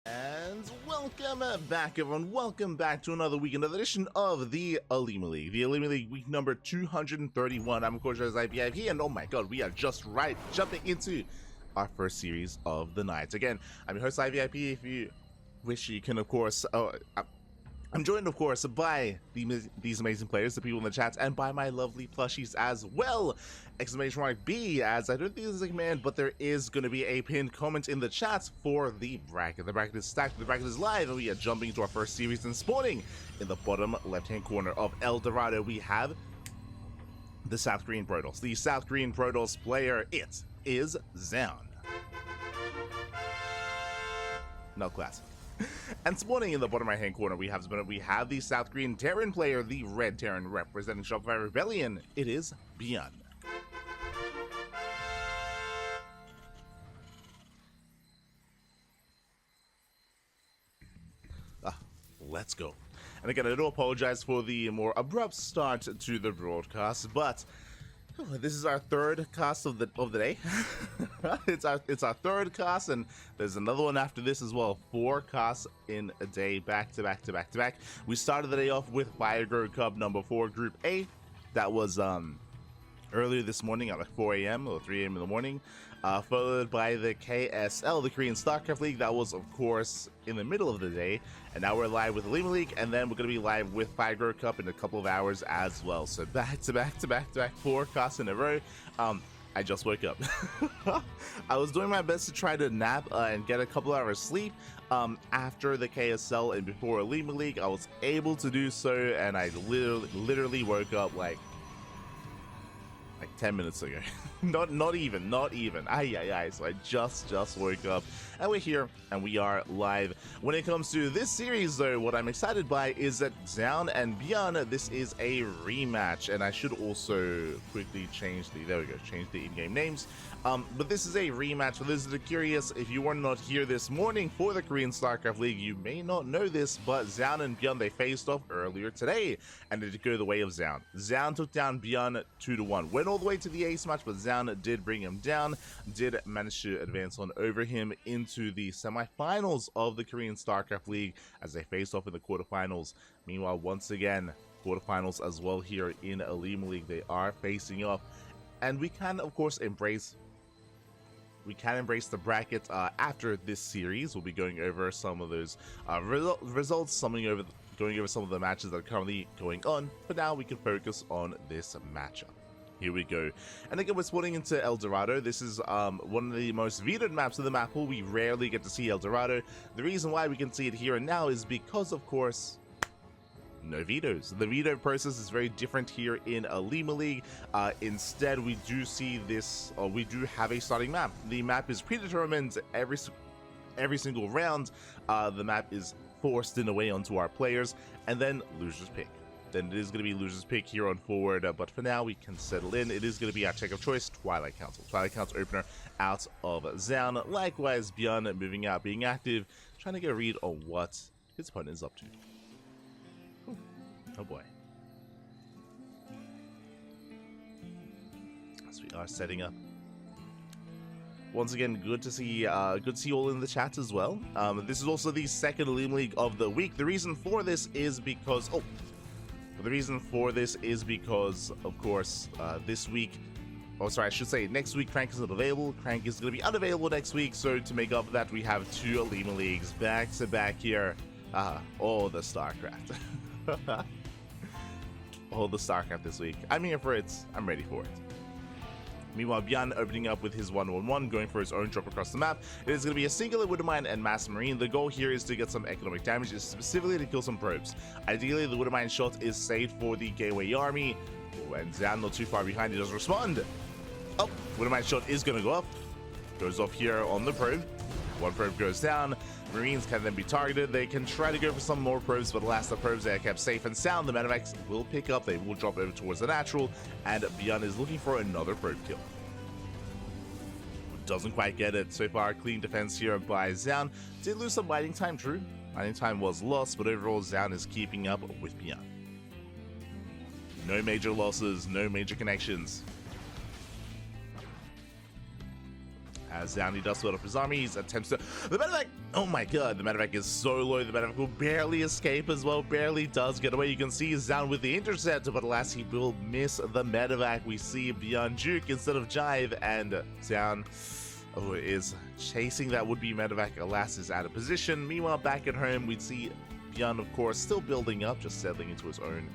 And welcome back, everyone. Welcome back to another week, another edition of the OlimoLeague. The OlimoLeague week number 231. I'm, of course, as VIP, and oh my god, we are just jumping into our first series of the night. Again, I'm your host, IVIP. If you wish, you can, of course, I'm joined, of course, by these amazing players, the people in the chat, and by my lovely plushies as well. Exclamation mark B, as I don't think this is a command, but there is going to be a pinned comment in the chat for the bracket. The bracket is stacked, the bracket is live, and we are jumping into our first series and spawning in the bottom left-hand corner of El Dorado. We have the South Korean Protoss. The South Korean Protoss player, it is Zoun. No classic. And spawning in the bottom right-hand corner, we have the South Korean Terran player, the Red Terran representing Shopify Rebellion. It is ByuN. Let's go. And again, I do apologize for the more abrupt start to the broadcast, but this is our third cast of the day. it's our third cast, and there's another one after this as well. 4 casts in a day, back to back to back to back. We started the day off with Fire Grow Cup number 4, Group A. That was earlier this morning at like 4 a.m. or 3 a.m. in the morning, followed by the KSL, the Korean StarCraft League. That was, of course, in the middle of the day, and now we're live with OlimoLeague, and then we're going to be live with Fire Grow Cup in a couple of hours as well. So back to back to back to back, 4 casts in a row. I just woke up. I was doing my best to try to nap and get a couple hours sleep after the KSL and before OlimoLeague. I was able to do so, and I literally woke up like 10 minutes ago. not even. So I just woke up, and we're here and we are live. When it comes to this series though, what I'm excited by is that Zoun and ByuN, this is a rematch, and I should also quickly change the in-game names. But this is a rematch. For those that are curious, if you were not here this morning for the Korean StarCraft League, you may not know this, but Zoun and ByuN, they faced off earlier today, and it did go the way of Zoun. Zoun took down ByuN 2-1. Went all the way to the ace match, but Zoun did bring him down, did manage to advance on over him into the semifinals of the Korean StarCraft League as they faced off in the quarterfinals. Meanwhile, once again, quarterfinals as well here in OlimoLeague, they are facing off, and we can, of course, embrace the bracket after this series. We'll be going over some of those results, going over some of the matches that are currently going on. For now, we can focus on this matchup. Here we go. And again, we're spawning into El Dorado. This is one of the most vetoed maps of the map pool. We rarely get to see El Dorado. The reason why we can see it here and now is because, of course, no vetoes. The veto process is very different here in OlimoLeague. Instead, we do see this, or we do have a starting map. The map is predetermined every single round. The map is forced in a way onto our players, and then losers pick. Then it is going to be losers pick here on forward, but for now we can settle in. It is going to be our check of choice, Twilight Council. Twilight Council opener out of Zoun. Likewise, ByuN moving out, being active, trying to get a read on what his opponent is up to. Oh boy. As we are setting up. Once again, good to see you all in the chat as well. This is also the second OlimoLeague of the week. The reason for this is because of course, this week, I should say next week, Cranky is not available. Cranky is going to be unavailable next week, so to make up for that, we have 2 OlimoLeagues back to back here. All the StarCraft. All the StarCraft this week. I'm here for it. I'm ready for it. Meanwhile, ByuN opening up with his 1-1-1, going for his own drop across the map. It is going to be a singular Widowmine and Mass Marine. The goal here is to get some economic damage, specifically to kill some probes. Ideally, the Widowmine shot is saved for the Gateway Army. And Zoun not too far behind, he does respond. Oh, Widowmine shot is going to go up. Goes off here on the probe. 1 probe goes down. Marines can then be targeted. They can try to go for some more probes, but alas, the probes are kept safe and sound. The Medivacs will pick up. They will drop over towards the natural, and ByuN is looking for another probe kill. Doesn't quite get it. So far, clean defense here by Zoun. Did lose some lighting time, true. Lighting time was lost, but overall, Zoun is keeping up with ByuN. No major losses, no major connections. As Zoun does split up his army, he attempts to... The medevac... Oh my god, the medevac is so low. The medevac will barely escape as well, barely does get away. You can see Zoun with the intercept, but alas, he will miss the medevac. We see ByuN juke instead of jive, and Zoun is chasing that would-be medevac. Alas, is out of position. Meanwhile, back at home, we'd see ByuN, of course, still building up, just settling into his own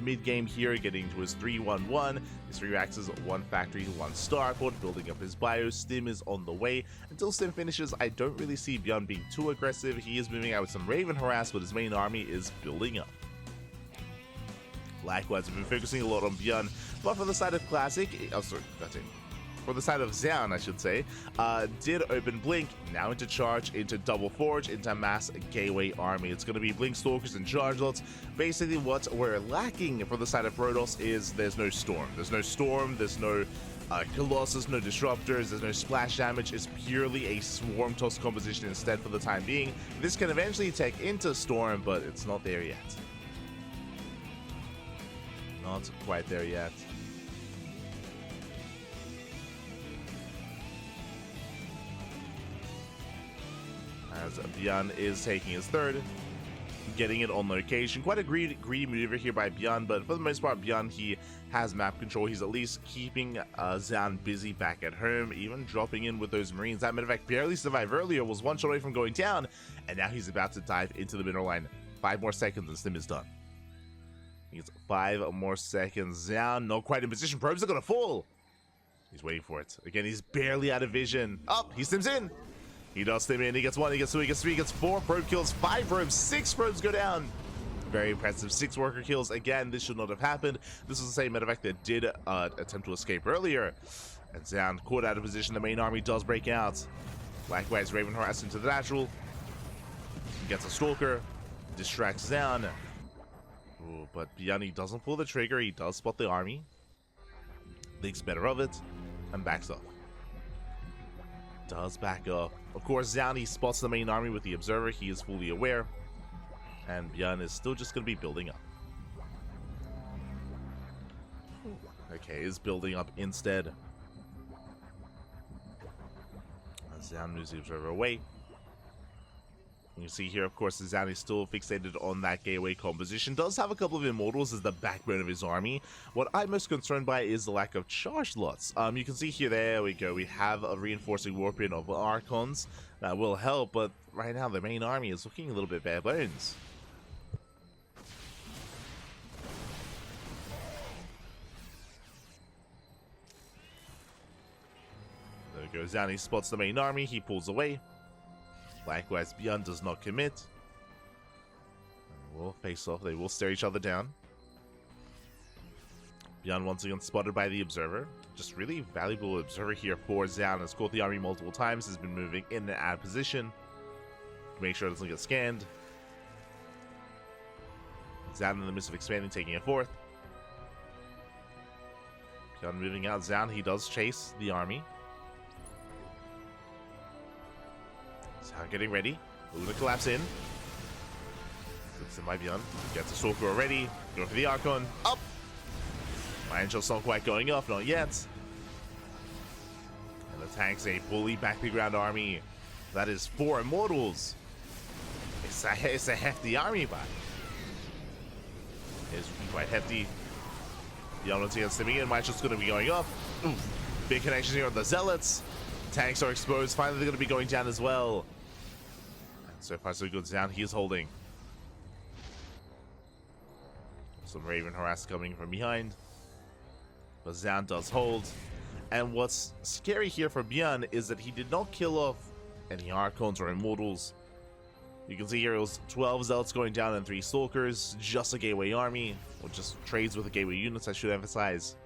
mid-game here, getting to his 3-1-1, his 3 axes, 1 factory, 1 starport, building up his bio. Stim is on the way. Until Stim finishes, I don't really see ByuN being too aggressive. He is moving out with some Raven harass, but his main army is building up. Likewise, we've been focusing a lot on ByuN, but from the side of Classic, oh sorry, that's it. For the side of Zoun, I should say, did open Blink, now into Charge, into Double Forge, into Mass Gateway Army. It's going to be Blink Stalkers and Charge Lots. Basically, what we're lacking for the side of Protoss is there's no Storm. There's no Storm, there's no Colossus, no Disruptors, there's no splash damage. It's purely a Swarm Toss composition instead for the time being. This can eventually take into Storm, but it's not there yet. Not quite there yet. As ByuN is taking his 3rd, getting it on location. Quite a greedy maneuver here by ByuN, but for the most part, ByuN, he has map control. He's at least keeping Zoun busy back at home, even dropping in with those Marines. That medevac barely survived earlier, was 1 shot away from going down, and now he's about to dive into the mineral line. 5 more seconds and Stim is done. He's 5 more seconds. Zoun not quite in position. Probes are going to fall. He's waiting for it. Again, he's barely out of vision. Up, he Stims in. He does Stim in, he gets 1, he gets 2, he gets 3, he gets 4 probe kills, 5 probes, 6 probes go down. Very impressive, 6 worker kills. Again, this should not have happened. This is the same medevac that did attempt to escape earlier. And Zoun caught out of position, the main army does break out. Likewise, Raven harassed into the natural. Gets a Stalker, distracts Zoun. Ooh, but ByuN doesn't pull the trigger, he does spot the army. Thinks better of it, and backs off. Does back up. Of course, Zoun spots the main army with the observer. He is fully aware, and ByuN is still just going to be building up. Okay, is building up instead. Zoun moves the observer away. You see here, of course, Zoun is still fixated on that gateway composition. Does have a couple of Immortals as the backbone of his army. What I'm most concerned by is the lack of charge lots. You can see here, there we go. We have a reinforcing warping of Archons. That will help, but right now the main army is looking a little bit bare bones. There we go. Zoun spots the main army. He pulls away. Likewise, ByuN does not commit. We'll face off. They will stare each other down. ByuN once again spotted by the observer. Just really valuable observer here for Zoun. Has caught the army multiple times. Has been moving in and out of position to make sure it doesn't get scanned. Zoun in the midst of expanding, taking a 4th. ByuN moving out. Zoun, he does chase the army. Zoun getting ready. Luna collapse in. Looks in by ByuN. Gets a Stalker already. Going for the Archon. Up! Iron Shot's not quite going off, not yet. And the tanks a fully back to ground army. That is 4 Immortals. It's a hefty army, but it's quite hefty. ByuN once again stimming in. Iron Shot's going to be going up. Oof. Big connection here on the Zealots. Tanks are exposed. Finally, they're going to be going down as well. And so far, so good. Zoun, he is holding. Some Raven harass coming from behind. But Zoun does hold. And what's scary here for ByuN is that he did not kill off any Archons or Immortals. You can see here it was 12 Zealots going down and 3 Stalkers. Just a Gateway army. Or just trades with the Gateway units, I should emphasize.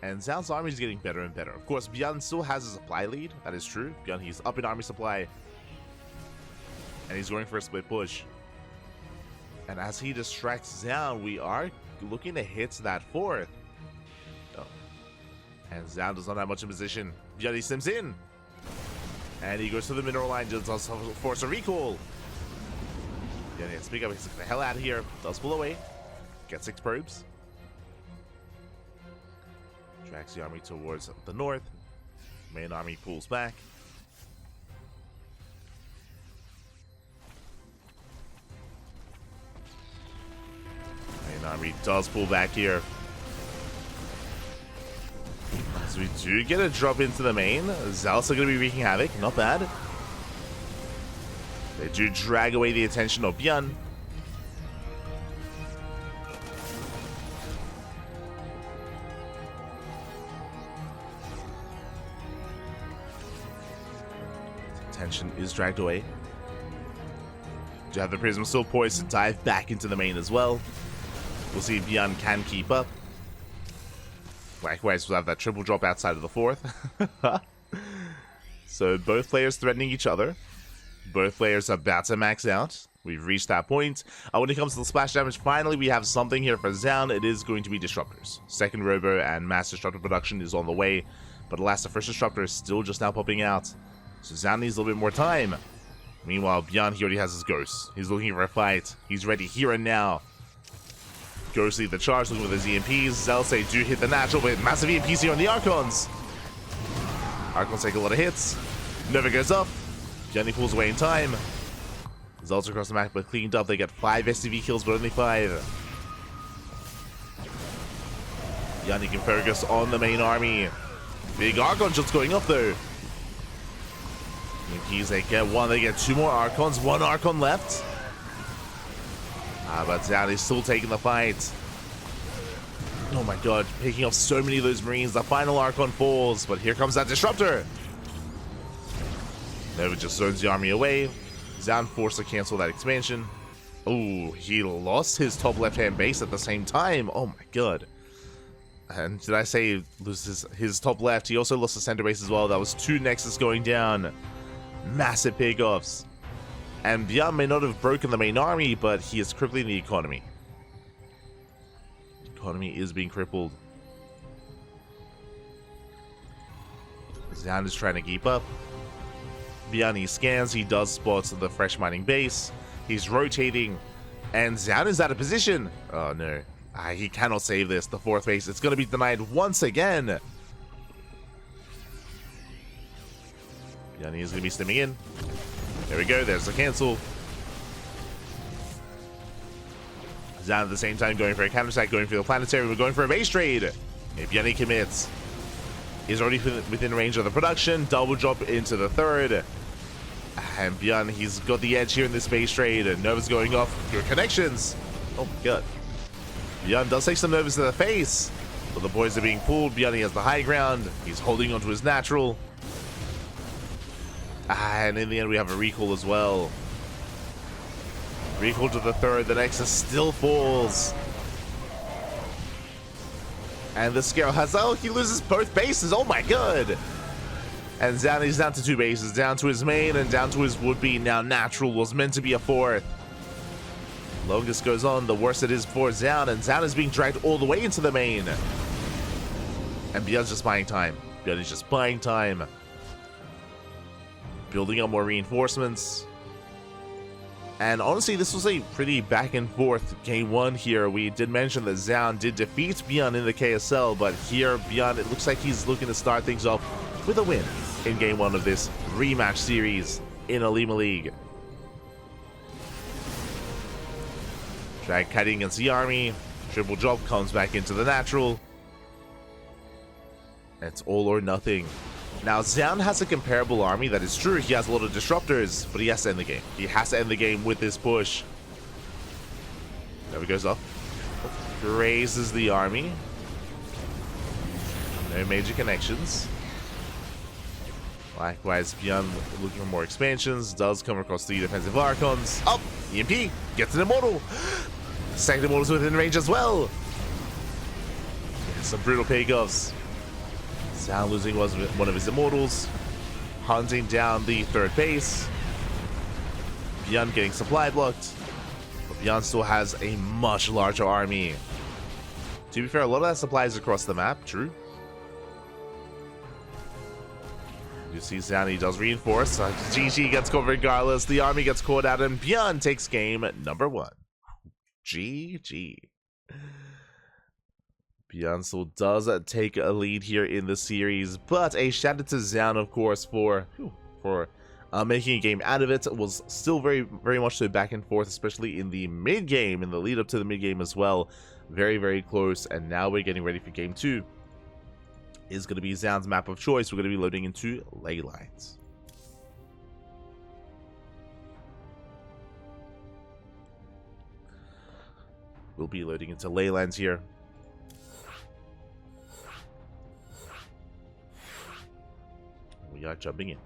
And Zoun's army is getting better and better. Of course, ByuN still has a supply lead. That is true. ByuN, he's up in army supply. And he's going for a split push. And as he distracts Zoun, we are looking to hit that 4th. Oh. And Zoun does not have much in position. ByuN stims in. And he goes to the mineral line, just does force a recall. ByuN has to pick up, he's the hell out of here. Does pull away. Gets 6 probes. Tracks the army towards the north. Main army pulls back. Main army does pull back here. As we do get a drop into the main. Zal's going to be wreaking havoc. Not bad. They do drag away the attention of ByuN. Attention is dragged away. Do have the Prism still poised to dive back into the main as well. We'll see if ByuN can keep up. Likewise, we'll have that triple drop outside of the fourth. So both players threatening each other. Both players are about to max out. We've reached that point. When it comes to the splash damage, finally we have something here for Zoun. It is going to be Disruptors. Second Robo and Mass Disruptor production is on the way. But alas, the first Disruptor is still just now popping out. So Zoun needs a little bit more time. Meanwhile, ByuN, he already has his Ghost. He's looking for a fight. He's ready here and now. Ghost lead the charge, looking with his EMPs. Zelsay do hit the natural, but massive EMPs here on the Archons. Archons take a lot of hits. Nova goes up. ByuN pulls away in time. Results across the map, but cleaned up. They get 5 STV kills, but only 5. ByuN can focus on the main army. Big Archon shots going up though. EMPs, they get 1, they get 2 more Archons. 1 Archon left. But Zoun is still taking the fight. Oh my god, picking off so many of those Marines. The final Archon falls, but here comes that Disruptor. Nova just zones the army away. Zoun forced to cancel that expansion. Oh, he lost his top left-hand base at the same time. Oh my god. And did I say loses his top left? He also lost the center base as well. That was 2 Nexus going down. Massive pickoffs. And ByuN may not have broken the main army, but he is crippling the economy. The economy is being crippled. Zoun is trying to keep up. ByuN, he scans, he does spot the fresh mining base. He's rotating, and Zoun is out of position. Oh no, he cannot save this. The 4th base, it's going to be denied once again. ByuN is going to be stimming in. There we go, there's the cancel. Zoun at the same time going for a counterattack, going for the planetary, we're going for a base trade. If ByuN commits, is already within range of the production, double drop into the 3rd. And ByuN, he's got the edge here in this base trade, and Nova's going off. Your connections. Oh my god. ByuN does take some Novas to the face, but the boys are being pulled. ByuN, he has the high ground. He's holding onto his natural. And in the end, we have a recall as well. Recall to the 3rd. The Nexus still falls. And the Scale has... Oh, he loses both bases. Oh my god. And Zoun is down to 2 bases. Down to his main and down to his would-be. Now natural was meant to be a 4th. The longer this goes on, the worse it is for Zoun. And Zoun is being dragged all the way into the main. And ByuN's just buying time. ByuN is just buying time. Building up more reinforcements. And honestly, this was a pretty back and forth game 1 here. We did mention that Zoun did defeat ByuN in the KSL, but here ByuN, it looks like he's looking to start things off with a win in game 1 of this rematch series in OlimoLeague. Drag cutting against the army. Triple drop comes back into the natural. It's all or nothing. Now, Zoun has a comparable army. That is true. He has a lot of disruptors, but he has to end the game. He has to end the game with this push. There he goes up. Grazes the army. No major connections. Likewise, ByuN looking for more expansions. Does come across 3 defensive Archons. Up! EMP! Gets an Immortal! Second Immortal's within range as well! Yeah, some brutal pickoffs. Zoun losing one of his Immortals. Hunting down the 3rd base. ByuN getting supply blocked. But ByuN still has a much larger army. To be fair, a lot of that supply is across the map. True. You see Zoun, he does reinforce. GG gets caught regardless. The army gets caught out, and ByuN takes game number 1. GG. ByuN still does take a lead here in the series, but a shout out to Zoun, of course, for making a game out of it. It was still very much so back and forth, especially in the mid game, in the lead up to the mid game as well. Very close, and now we're getting ready for game 2. Is going to be Zoun's map of choice. We're going to be loading into ley lines. We'll be loading into ley lines here. We are jumping in.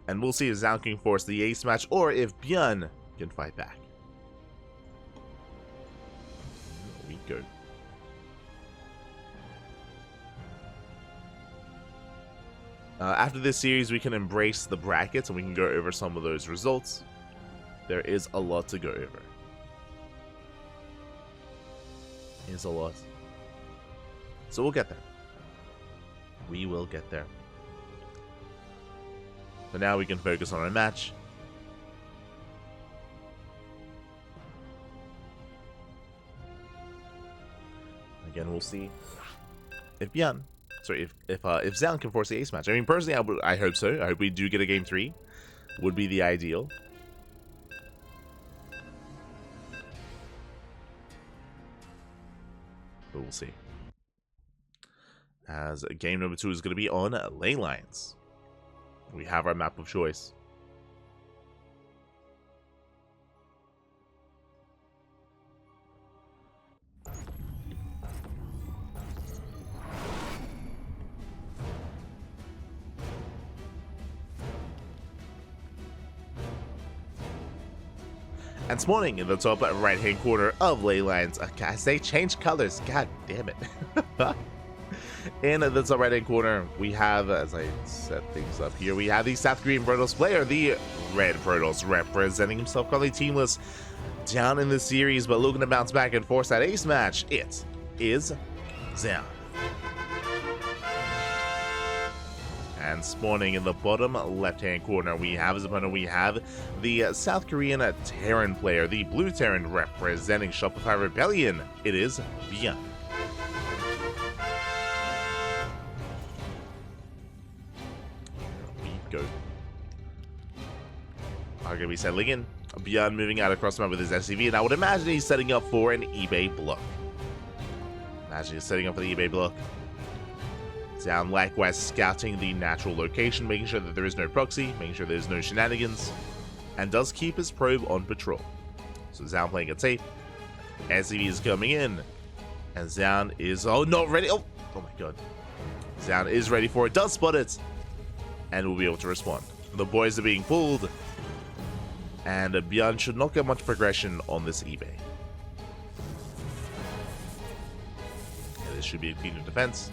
And we'll see if Zoun can force the ace match or if ByuN can fight back. Here we go. After this series, we can embrace the brackets and we can go over some of those results. There is a lot to go over. Is a lot. So we'll get there. We will get there. But now we can focus on our match. Again, we'll see if ByuN, sorry, if Zoun can force the ace match. I mean, personally, I hope so. I hope we do get a game 3. Would be the ideal. But we'll see. As game number 2 is going to be on ley lines. We have our map of choice. And spawning in the top right hand corner of ley lines. Guys, they changed colors. God damn it. In the top right hand corner, we have, as I set things up here, we have the South Korean Protoss player, the Red Protoss, representing himself currently teamless, down in the series, but looking to bounce back and force that ace match. It is Zoun. And spawning in the bottom left-hand corner, we have as opponent, we have the South Korean Terran player, the Blue Terran, representing Shopify Rebellion. It is ByuN. Go. Are going to be settling in. ByuN moving out across the map with his SCV, and I would imagine he's setting up for an eBay block. Imagine he's setting up for the eBay block. Zoun likewise scouting the natural location, making sure that there is no proxy, making sure there's no shenanigans, and does keep his probe on patrol. So Zoun playing it safe. SCV is coming in, and Zoun is not ready. Oh my god. Zoun is ready for it, does spot it, and will be able to respond. The boys are being pulled, and ByuN should not get much progression on this eBay. And this should be a clean defense.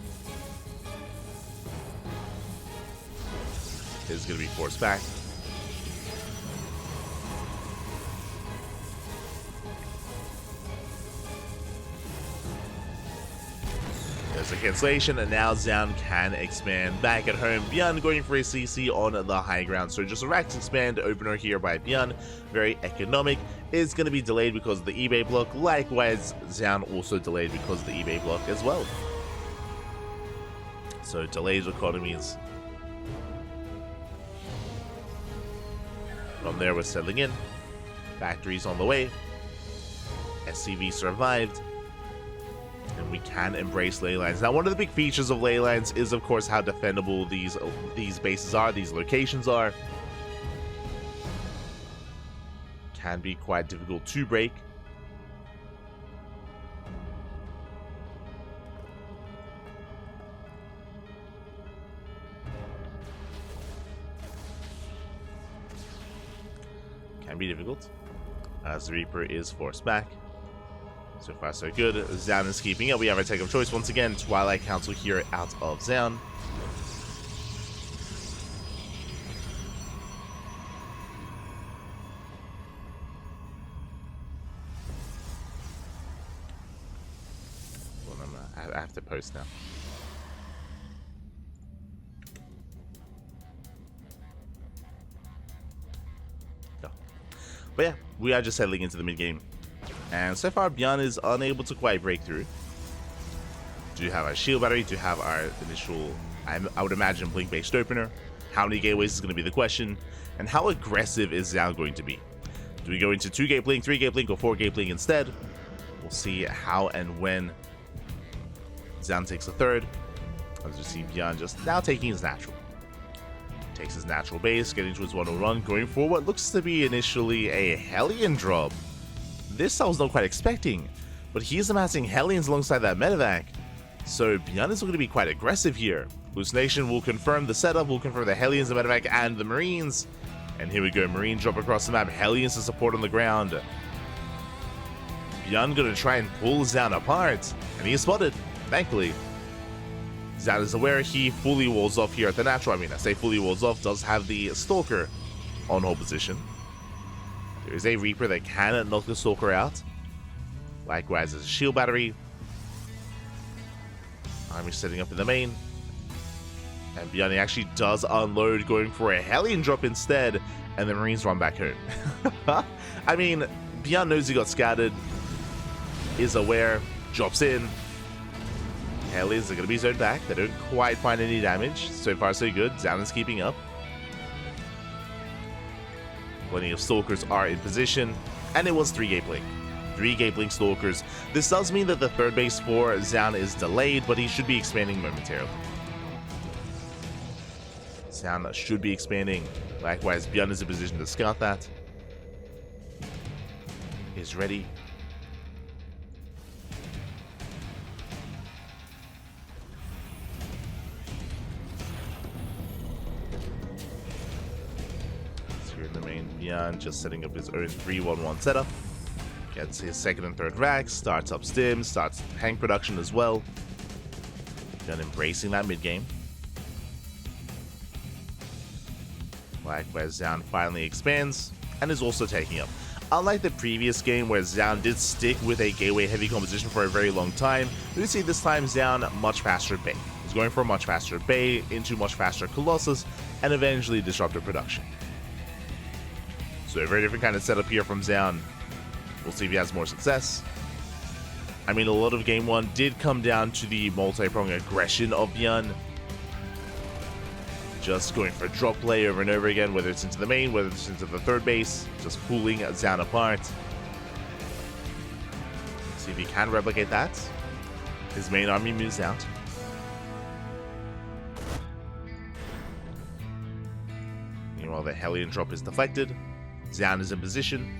Is going to be forced back. There's a cancellation, and now Zoun can expand back at home. ByuN going for a CC on the high ground. So just a Rax expand opener here by ByuN. Very economic. Is going to be delayed because of the eBay block. Likewise, Zoun also delayed because of the eBay block as well. So delayed economies. From there, we're settling in. Factories on the way. SCV survived. And we can embrace ley lines. Now, one of the big features of ley lines is, of course, how defendable these bases are, these locations are. Can be quite difficult to break. Can be difficult, as the Reaper is forced back. So far so good. Zoun is keeping it. We have a take of choice once again. Twilight Council here out of Zoun. Well, I have to post now. But yeah, we are just settling into the mid game. And so far, ByuN is unable to quite break through. Do have our shield battery, do have our initial, I would imagine, blink-based opener. How many gateways is going to be the question, and how aggressive is Zoun going to be? Do we go into 2-gate blink, 3-gate blink, or 4-gate blink instead? We'll see how and when Zoun takes a third. As you see, ByuN just now taking his natural. Takes his natural base, getting to his 1-0 run, going for what looks to be initially a Hellion drop. This I was not quite expecting, but he is amassing Hellions alongside that medevac. So ByuN is going to be quite aggressive here. Hallucination will confirm the setup, will confirm the Hellions, the medevac, and the Marines. And here we go, Marine drop across the map, Hellions to support on the ground. ByuN going to try and pull Zoun apart, and he is spotted, thankfully. Zoun is aware he fully walls off here at the natural. I mean, I say fully walls off, does have the Stalker on hold position. There is a Reaper that can knock the Stalker out. Likewise, there's a shield battery. Army setting up in the main. And ByuN actually does unload, going for a Hellion drop instead, and the Marines run back home. I mean, ByuN knows he got scattered, is aware, drops in. Hellions are going to be zoned back. They don't quite find any damage. So far, so good. Zoun is keeping up. Plenty of Stalkers are in position, and it was 3-gate blink. 3-gate blink Stalkers. This does mean that the third base for Zoun is delayed, but he should be expanding momentarily. Zoun should be expanding. Likewise, ByuN is in position to scout that. Is ready. Here in the main, ByuN just setting up his own 3-1-1 setup. Gets his second and third racks, starts up stim, starts tank production as well. ByuN embracing that mid game. Likewise, Zoun finally expands and is also taking up. Unlike the previous game where Zoun did stick with a gateway heavy composition for a very long time, we see this time Zoun much faster Bay. He's going for a much faster Bay into much faster Colossus and eventually disruptive production. So a very different kind of setup here from Zoun. We'll see if he has more success. I mean, a lot of game one did come down to the multi-prong aggression of ByuN. Just going for drop play over and over again, whether it's into the main, whether it's into the third base, just pulling Zoun apart. Let's see if he can replicate that. His main army moves out. Meanwhile, the Hellion drop is deflected. Zoun is in position.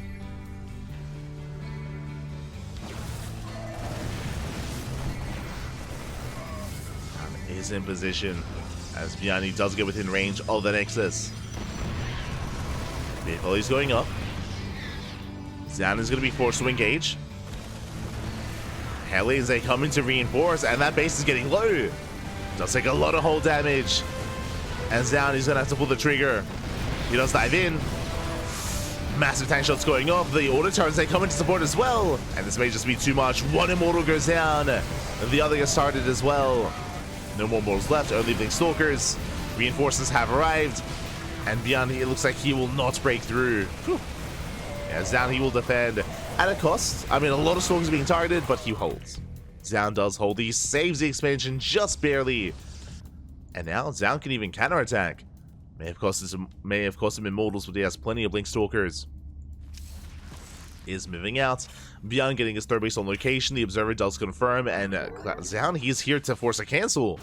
Zoun is in position. As ByuN does get within range of the Nexus. Vehicle is going up. Zoun is going to be forced to engage. Hellions, they come in to reinforce, and that base is getting low. Does take a lot of hull damage. And Zoun is going to have to pull the trigger. He does dive in. Massive tank shots going off. The auto turrets, they come into support as well. And this may just be too much. One immortal goes down. And the other gets started as well. No more mortals left, only blink Stalkers. Reinforcements have arrived. And ByuN, it looks like he will not break through. Whew. Yeah, Zoun, he will defend at a cost. I mean, a lot of Stalkers being targeted, but he holds. Zoun does hold. He saves the expansion just barely. And now Zoun can even counterattack. May have cost him immortals, but he has plenty of blink Stalkers. Is moving out. ByuN getting his third base on location. The observer does confirm, and Zoun, he's here to force a cancel.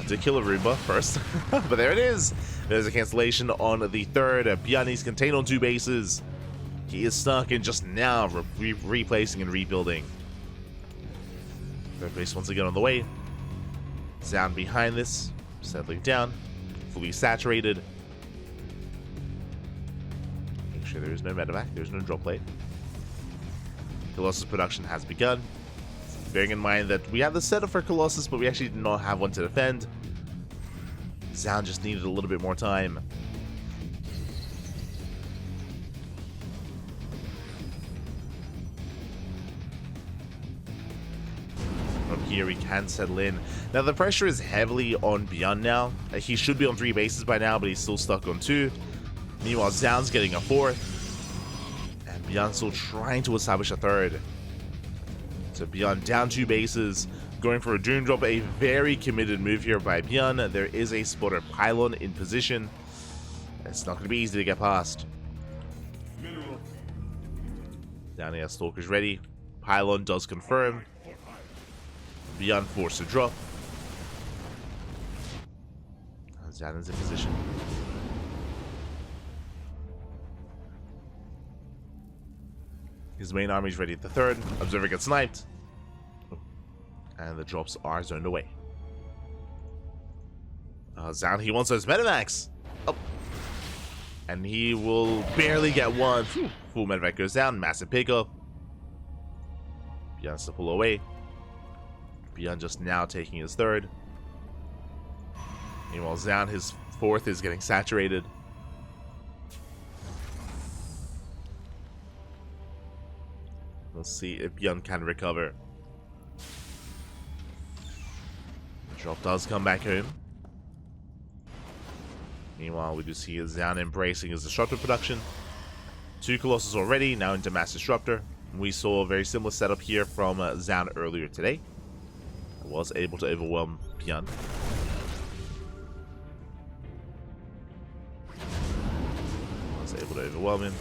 Did kill a Roomba first, but there it is. There's a cancellation on the third. ByuN is contained on 2 bases. He is stuck in just now replacing and rebuilding. Third base once again on the way. Zoun behind this, settling down, fully saturated. There is no medevac, there's no drop plate. Colossus production has begun. Bearing in mind that we have the setup for Colossus, but we actually did not have one to defend. Zoun just needed a little bit more time. From here, we can settle in. Now, the pressure is heavily on ByuN now. He should be on 3 bases by now, but he's still stuck on 2. Meanwhile, Zoun's getting a 4th. And ByuN's still trying to establish a 3rd. So ByuN down 2 bases, going for a Doom Drop, a very committed move here by ByuN. There is a spotter pylon in position. It's not going to be easy to get past. Down here, Stalker's ready. Pylon does confirm. ByuN forced to drop. Zoun's in position. His main army's ready at the third. Observer gets sniped. And the drops are zoned away. Zoun, he wants those Medivacs. Oh. And he will barely get one. Full Medivac goes down. Massive pickup. ByuN has to pull away. ByuN just now taking his third. Meanwhile, Zoun, his fourth is getting saturated. Let's see if ByuN can recover. Drop does come back home. Meanwhile, we do see Zoun embracing his Disruptor production. 2 Colossus already, now into Mass Disruptor. We saw a very similar setup here from Zoun earlier today. Was able to overwhelm ByuN. Was able to overwhelm him.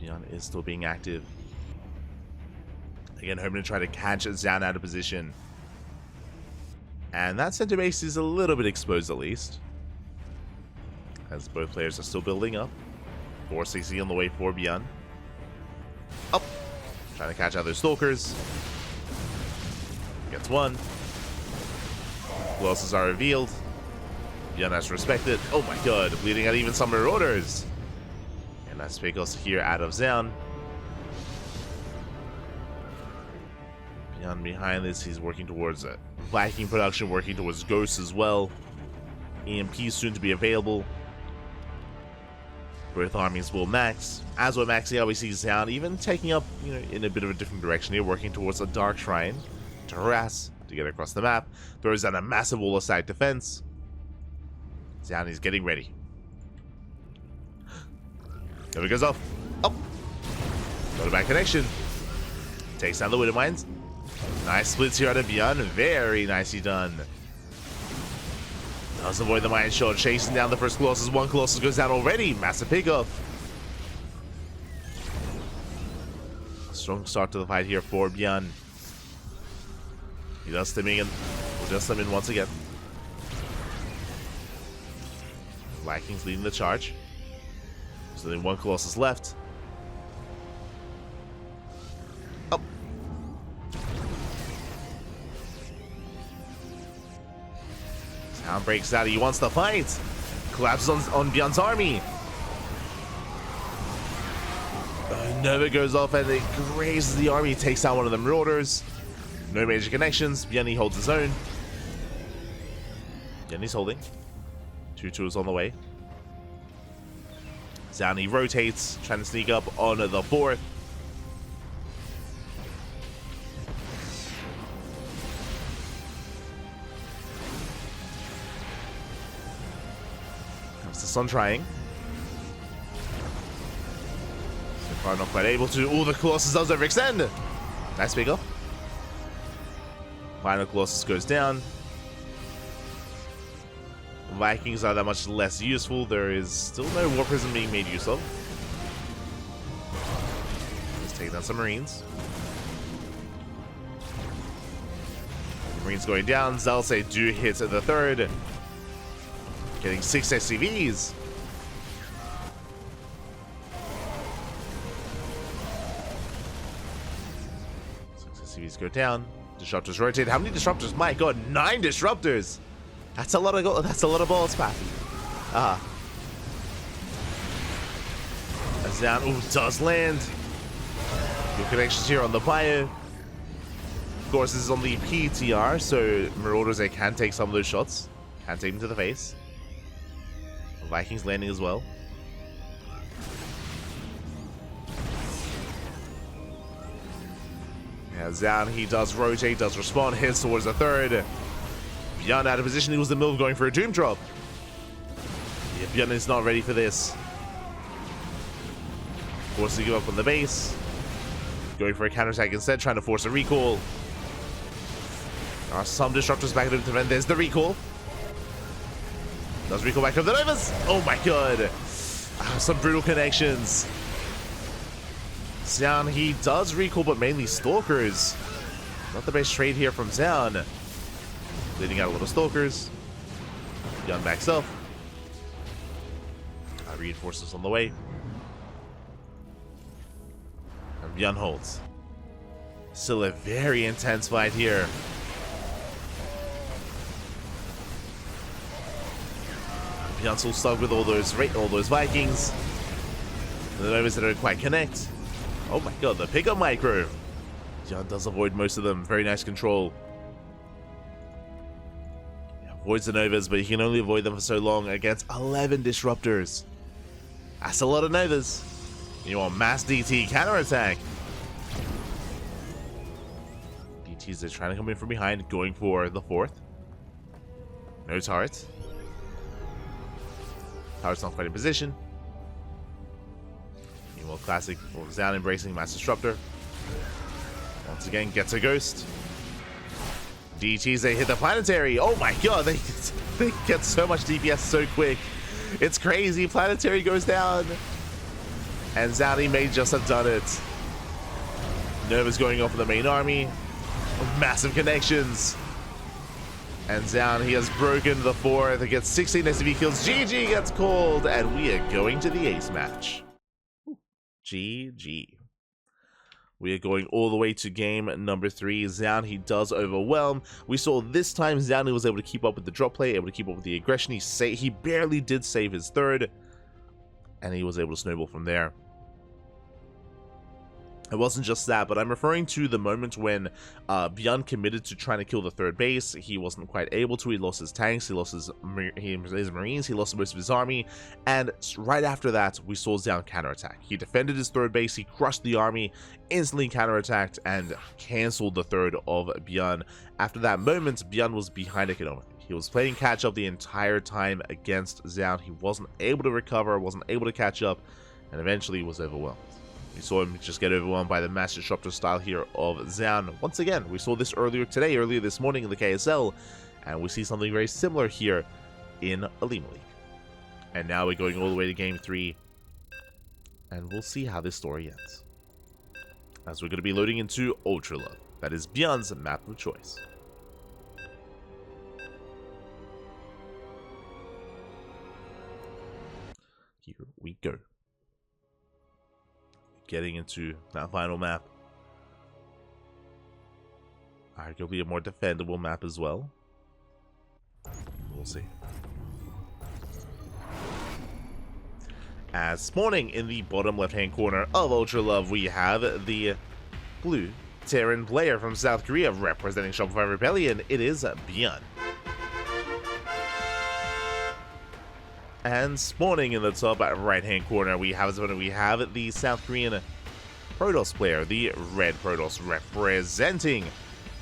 ByuN is still being active. Again, hoping to try to catch Zoun out of position. And that center base is a little bit exposed at least. As both players are still building up. 460 on the way for ByuN. Up! Trying to catch out those Stalkers. Gets one. Colossus are revealed. ByuN has to respect it. Oh my god, bleeding out even some Marauders. And that's Picos here out of Zoun. ByuN behind this, he's working towards it. Viking production, working towards Ghosts as well. EMP soon to be available. Both armies will max. As we're maxing out, we see Zoun even taking up, in a bit of a different direction here, working towards a Dark Shrine to harass, to get across the map. Throws down a massive wall of stack defense. Zoun is getting ready. There he goes off. Up. Got a back connection. Takes down the Widow Mines. Nice splits here out of ByuN. Very nicely done. Does avoid the mine shot. Chasing down the first Colossus. One Colossus goes down already. Massive pickup. Strong start to the fight here for ByuN. He does stem in. He does stem in once again. Vikings leading the charge. So then one Colossus left. Up. Zoun breaks out. He wants to fight. Collapses on ByuN's army. Nova goes off and it grazes the army. Takes out one of the Marauders. No major connections. ByuN holds his own. ByuN's holding. 2-2 is on the way. Zoun rotates, trying to sneak up on the fourth. Comes the Sun trying. So far not quite able to. Oh, the Colossus does overextend. Nice pick up. Final Colossus goes down. Vikings are that much less useful. There is still no War Prism being made use of. Let's take down some Marines. Marines going down. Zalse do hit the third. Getting 6 SCVs. 6 SCVs go down. Disruptors rotate. How many disruptors? My god, 9 disruptors! That's a lot of balls, Pat. Zoun does land. Good connections here on the Bio. Of course, this is on the PTR, so Marauders, they can take some of those shots. Can take them to the face. The Vikings landing as well. As Zoun, he does rotate, does respond, heads towards the third. ByuN out of position, he was in the middle of going for a Doom Drop. Yeah, ByuN is not ready for this. Forced to give up on the base. Going for a counterattack instead, trying to force a recall. There are some disruptors back at him to defend. There's the recall. Does recall back up the Novas. Oh my god. Some brutal connections. Zoun, he does recall, but mainly Stalkers. Not the best trade here from Zoun. Leading out a lot of Stalkers. ByuN backs up. Reinforcements on the way. And ByuN holds. Still a very intense fight here. ByuN still stuck with all those Vikings. The Novas that don't quite connect. Oh my god, the pickup micro. ByuN does avoid most of them. Very nice control. Yeah, avoids the Novas, but he can only avoid them for so long against 11 disruptors. That's a lot of Novas. You want mass DT counterattack. DTs are trying to come in from behind, going for the fourth. No turret. Turret's not quite in position. Meanwhile, classic Zoun embracing Mass Disruptor. Once again, gets a ghost. DTs, they hit the planetary. Oh my god, they get so much DPS so quick. It's crazy. Planetary goes down. And Zoun may just have done it. Nova's going off in the main army. Massive connections. And Zoun, he has broken the fourth. He gets 16 SCV kills. GG gets called. And we are going to the ace match. GG. We are going all the way to game number 3. Zoun, he does overwhelm. We saw this time Zoun, he was able to keep up with the drop play, able to keep up with the aggression. He barely did save his third. And he was able to snowball from there. It wasn't just that, but I'm referring to the moment when ByuN committed to trying to kill the third base. He wasn't quite able to. He lost his tanks, he lost his marines, he lost most of his army, and right after that, we saw Zoun counterattack. He defended his third base, he crushed the army, instantly counterattacked, and cancelled the third of ByuN. After that moment, ByuN was behind economically. He was playing catch up the entire time against Zoun. He wasn't able to recover, wasn't able to catch up, and eventually was overwhelmed. We saw him just get overwhelmed by the Mass Disruptor style here of Zoun. Once again, we saw this earlier this morning in the KSL, and we see something very similar here in OlimoLeague. And now we're going all the way to game 3, and we'll see how this story ends. As we're going to be loading into UltraLove, that is ByuN's map of choice. Here we go. Getting into that final map. Arguably a more defendable map as well. We'll see. As spawning in the bottom left-hand corner of UltraLove, we have the blue Terran player from South Korea representing Shopify Rebellion. It is ByuN. And spawning in the top right-hand corner, we have the South Korean Protoss player, the red Protoss, representing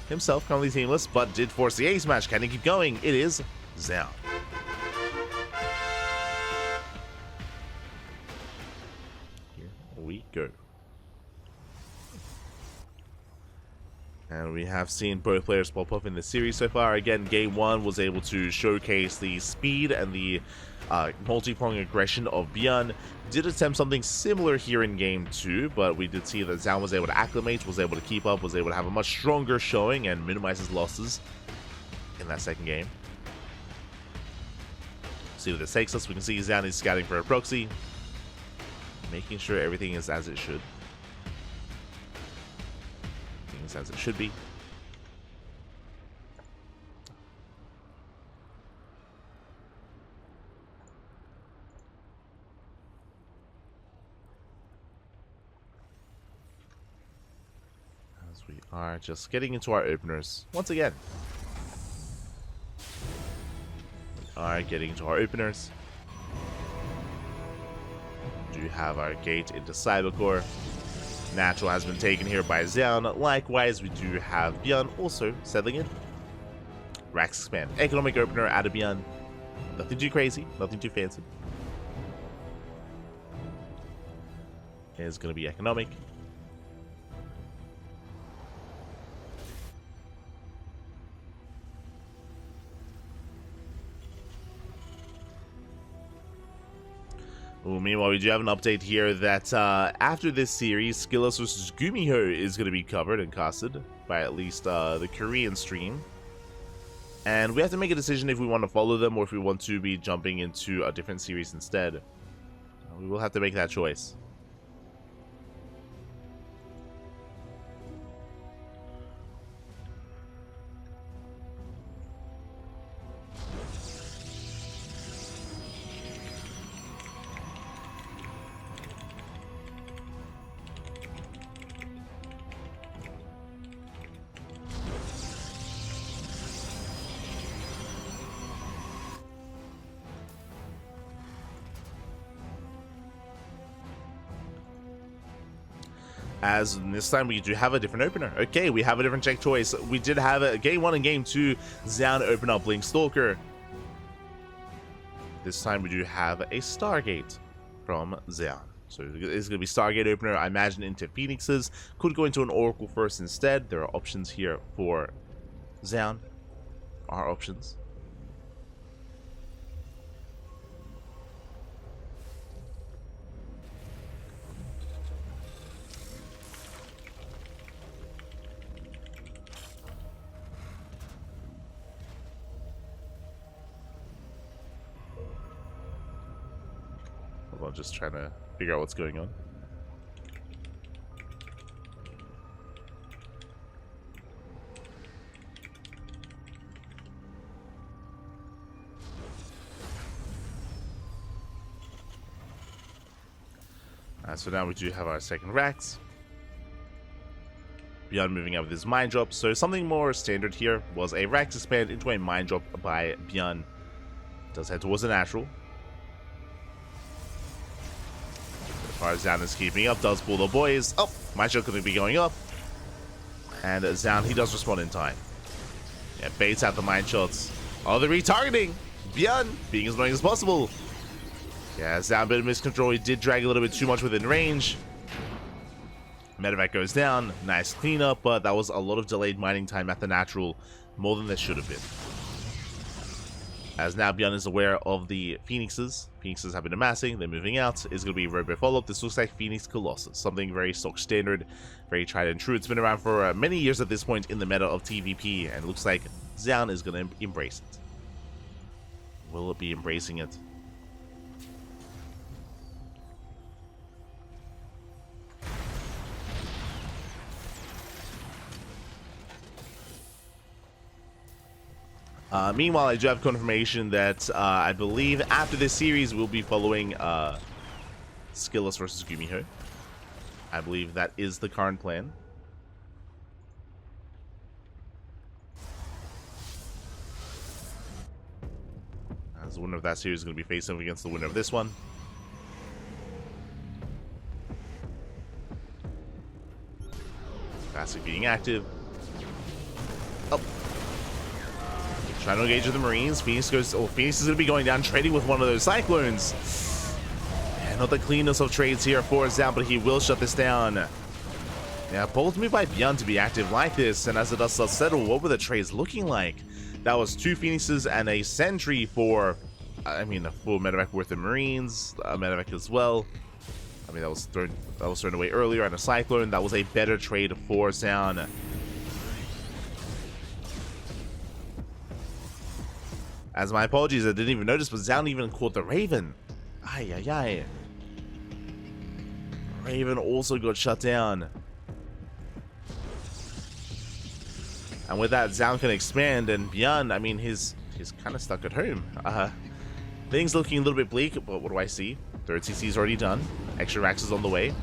himself, currently teamless, but did force the ace match. Can he keep going? It is Zoun. Here we go. And we have seen both players pop up in the series so far. Again, game 1 was able to showcase the speed and the multi-pronged aggression of ByuN. Did attempt something similar here in game 2, but we did see that Zoun was able to acclimate, was able to keep up, was able to have a much stronger showing and minimize his losses in that second game. See where this takes us. We can see Zoun is scouting for a proxy, making sure everything is as it should. Things as it should be. We are just getting into our openers once again. We are getting into our openers. We do have our gate into Cybercore. Natural has been taken here by Zoun. Likewise, we do have ByuN also settling in. Rax expand. Economic opener out of ByuN. Nothing too crazy, nothing too fancy. It's going to be economic. Well, meanwhile, we do have an update here that after this series, Skillers vs. Gumiho is going to be covered and casted by at least the Korean stream. And we have to make a decision if we want to follow them or if we want to be jumping into a different series instead. We will have to make that choice. As this time we do have a different opener. Okay, we have a different check choice. We did have a game 1 and game 2 Zoun open up Blink Stalker. This time we do have a Stargate from Zoun. So it's going to be Stargate opener, I imagine, into Phoenixes. Could go into an Oracle first instead. There are options here for Zoun. Our options. I'm just trying to figure out what's going on. So now we do have our second Rax. ByuN moving up with his Mind Drop. So something more standard here was a Rax expand into a Mind Drop by ByuN. Does head towards the natural. Zoun is keeping up, does pull the boys. Oh, my shot couldn't be going up. And Zoun, he does respond in time. Yeah, baits out the mine shots. Oh, the retargeting! ByuN being as annoying as possible. Yeah, Zoun, a bit of miscontrol. He did drag a little bit too much within range. Medevac goes down. Nice cleanup, but that was a lot of delayed mining time at the natural. More than there should have been. As now ByuN is aware of the Phoenixes. Phoenixes have been amassing, they're moving out. It's going to be a Robo follow-up. This looks like Phoenix Colossus. Something very stock standard, very tried and true. It's been around for many years at this point in the meta of TvP, and it looks like Zoun is going to embrace it. Will it be embracing it? Meanwhile, I do have confirmation that I believe after this series we'll be following Skillers vs. Gumiho. I believe that is the current plan. As the winner of that series is going to be facing off against the winner of this one. Classic being active. Oh. Trying to engage with the Marines. Phoenix goes. Oh, Phoenix is going to be going down, trading with one of those Cyclones. Yeah, not the cleanest of trades here for Zoun, but he will shut this down. Yeah, bold move by ByuN to be active like this, and as the dust does settle, what were the trades looking like? That was 2 Phoenixes and a Sentry for, I mean, a full medevac worth of Marines, a medevac as well. I mean, that was thrown away earlier, and a Cyclone. That was a better trade for Zoun. As my apologies, I didn't even notice, but Zoun even caught the Raven. Ay, ay, ay. Raven also got shut down. And with that, Zoun can expand, and ByuN, I mean, he's kind of stuck at home. Things looking a little bit bleak, but what do I see? Third CC is already done. Extra Rax is on the way.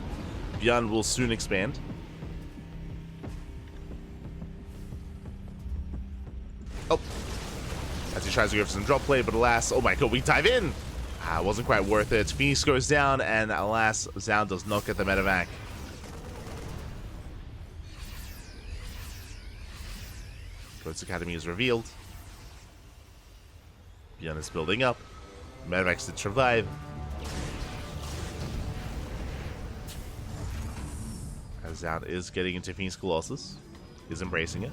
ByuN will soon expand. Oh. As he tries to go for some drop play, but alas, oh my god, we dive in! Wasn't quite worth it. Phoenix goes down, and alas, Zoun does not get the medevac. Ghost Academy is revealed. ByuN is building up. Medevacs did survive. As Zoun is getting into Phoenix Colossus. He's embracing it.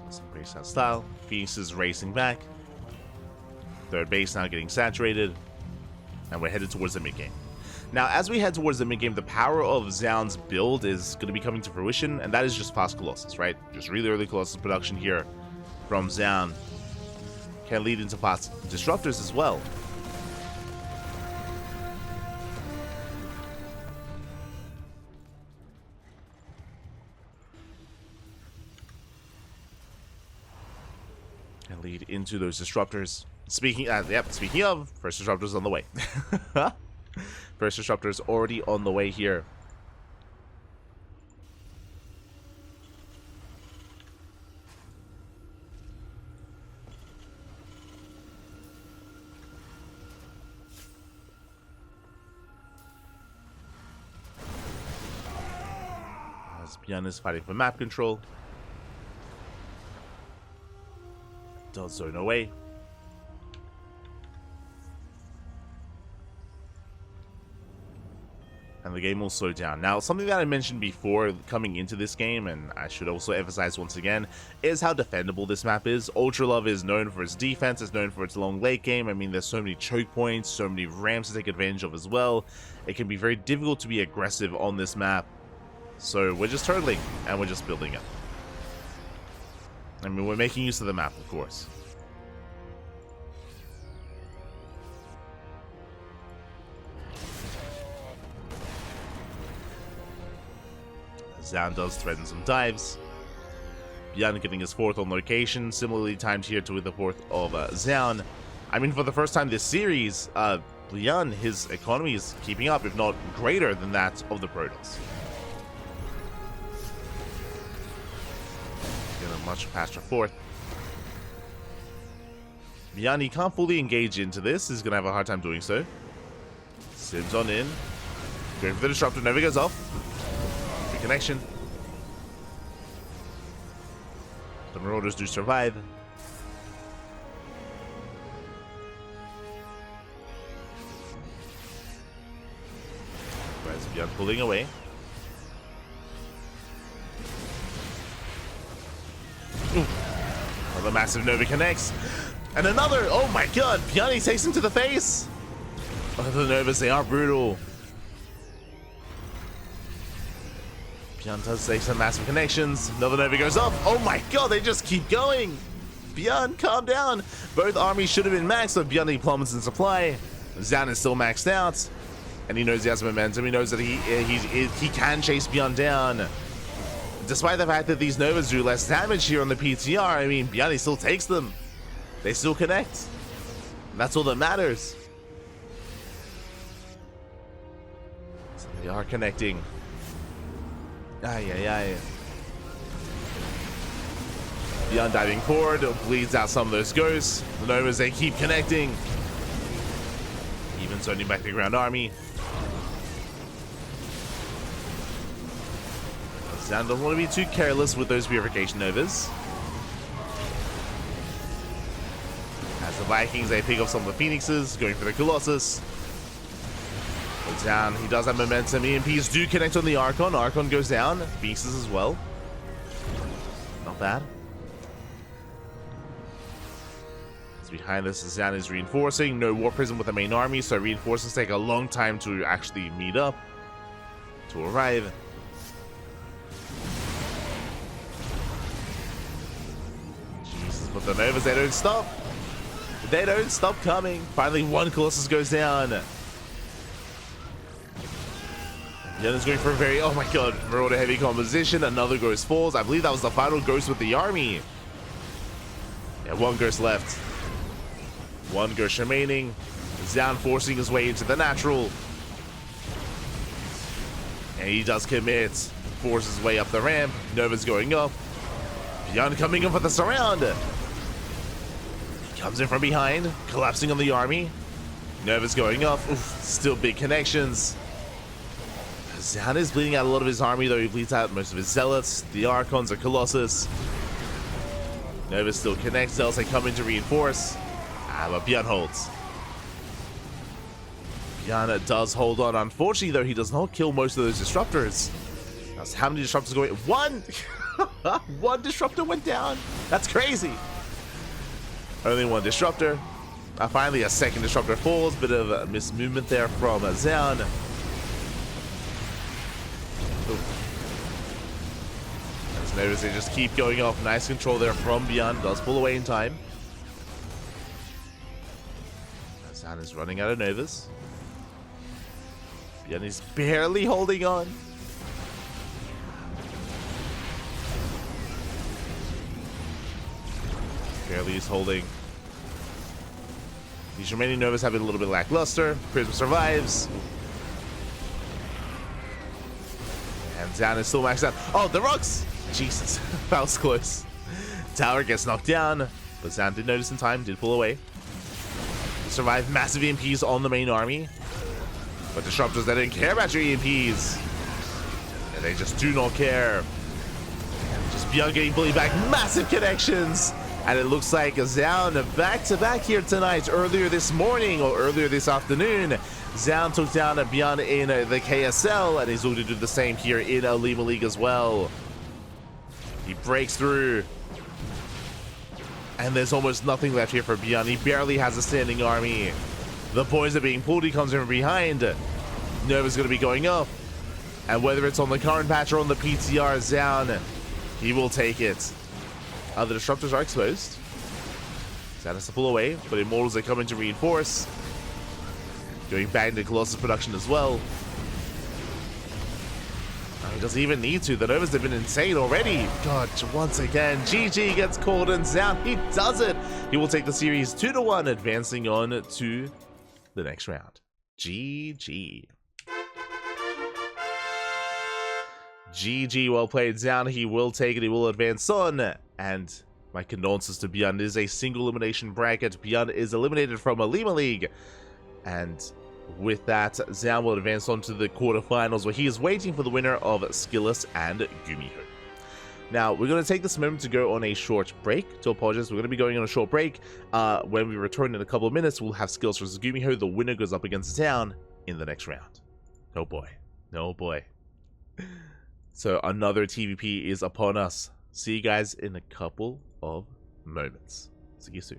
Let's embrace that style. Phoenix is racing back. Third base now getting saturated. And we're headed towards the mid-game. Now, as we head towards the mid-game, the power of Zoun's build is going to be coming to fruition, and that is just fast Colossus, right? Just really early Colossus production here from Zoun can lead into fast Disruptors as well. And lead into those Disruptors. Speaking of, first Disruptor's on the way. First Disruptor's already on the way here. As ByuN is fighting for map control. Does Zoun away. And the game will slow down. Now, something that I mentioned before coming into this game, and I should also emphasize once again, is how defendable this map is. Ultralove is known for its defense, it's known for its long late game. I mean, there's so many choke points, so many ramps to take advantage of as well. It can be very difficult to be aggressive on this map. So we're just turtling, and we're just building it. I mean, we're making use of the map, of course. Zoun does threaten some dives. ByuN getting his fourth on location, similarly timed here to the fourth of Zoun. I mean, for the first time this series, ByuN, his economy is keeping up, if not greater than that of the Protoss. Get a much faster fourth. ByuN, he can't fully engage into this. He's going to have a hard time doing so. Sims on in. Going for the Disruptor, never goes off. Connection. The Marauders do survive. Whereas ByuN pulling away. Ooh. Another massive Nova connects. And another! Oh my god! ByuN takes him to the face! Oh, the Novas, they are brutal. ByuN does take some massive connections. Another Nova goes up. Oh my god, they just keep going. ByuN, calm down. Both armies should have been maxed, but ByuN, he plummets in supply. Zoun is still maxed out. And he knows he has momentum. He knows that he can chase ByuN down. Despite the fact that these Novas do less damage here on the PTR, I mean, ByuN, he still takes them. They still connect. And that's all that matters. So they are connecting. ByuN diving forward, bleeds out some of those ghosts. The Novas, they keep connecting. Even sending back the ground army. Zoun doesn't want to be too careless with those purification Novas. As the Vikings, they pick up some of the Phoenixes, going for the Colossus. Down, he does have momentum. EMPs do connect on the Archon. Archon goes down. Pieces as well. Not bad. As behind this, Zoun is reinforcing. No War Prison with the main army, so reinforcements take a long time to actually meet up, to arrive. Jesus, but the Novas, they don't stop. They don't stop coming. Finally, one Colossus goes down. ByuN is going for a very, oh my god, Marauder heavy composition. Another ghost falls. I believe that was the final ghost with the army. Yeah, one ghost left. One ghost remaining. Zoun forcing his way into the natural. And he does commit. Forces his way up the ramp. Nova's going up. ByuN coming in for the surround. He comes in from behind, collapsing on the army. Nova's going off. Oof, still big connections. Zoun is bleeding out a lot of his army, though. He bleeds out most of his zealots, the Archons, or Colossus. Nova still connects. Zealots they come in to reinforce. But ByuN holds. ByuN does hold on. Unfortunately, though, he does not kill most of those disruptors. That's how many disruptors going? One! One disruptor went down. That's crazy. Only one disruptor. Finally, a second disruptor falls. Bit of a mismovement there from Zoun. As Novas, they just keep going off. Nice control there from ByuN. Does pull away in time. Zoun is running out of Novas. ByuN is barely holding on. Barely is holding. These remaining Novas have been a little bit lackluster. Prism survives. And Zoun is still maxed out. Oh, the rocks! Jesus, that was close. Tower gets knocked down, but Zoun did notice in time, did pull away. Survived massive EMPs on the main army. But disruptors, they didn't care about your EMPs. And they just do not care. Just ByuN getting bullied back. Massive connections! And it looks like Zoun back-to-back here tonight. Earlier this morning, or earlier this afternoon, Zoun took down ByuN in the KSL, and he's looking to do the same here in OlimoLeague as well. He breaks through. And there's almost nothing left here for ByuN. He barely has a standing army. The boys are being pulled. He comes in from behind. Nova's going to be going up. And whether it's on the current patch or on the PTR, Zoun, he will take it. The disruptors are exposed. Zoun has to pull away, but Immortals they come in to reinforce. Going back into Colossus production as well. He doesn't even need to. The Novas have been insane already. God, once again, GG gets called and Zoun, he does it. He will take the series 2-1, advancing on to the next round. GG. GG, well played, Zoun. He will take it. He will advance on. And my condolences to ByuN. It is a single elimination bracket. ByuN is eliminated from OlimoLeague. And with that, Zoun will advance on to the quarterfinals, where he is waiting for the winner of Skillus and Gumiho. Now, we're going to take this moment to go on a short break. To apologize, we're going to be going on a short break. When we return in a couple of minutes, we'll have Skillus versus Gumiho. The winner goes up against Zoun in the next round. Oh boy. Oh boy. So another TvP is upon us. See you guys in a couple of moments. See you soon.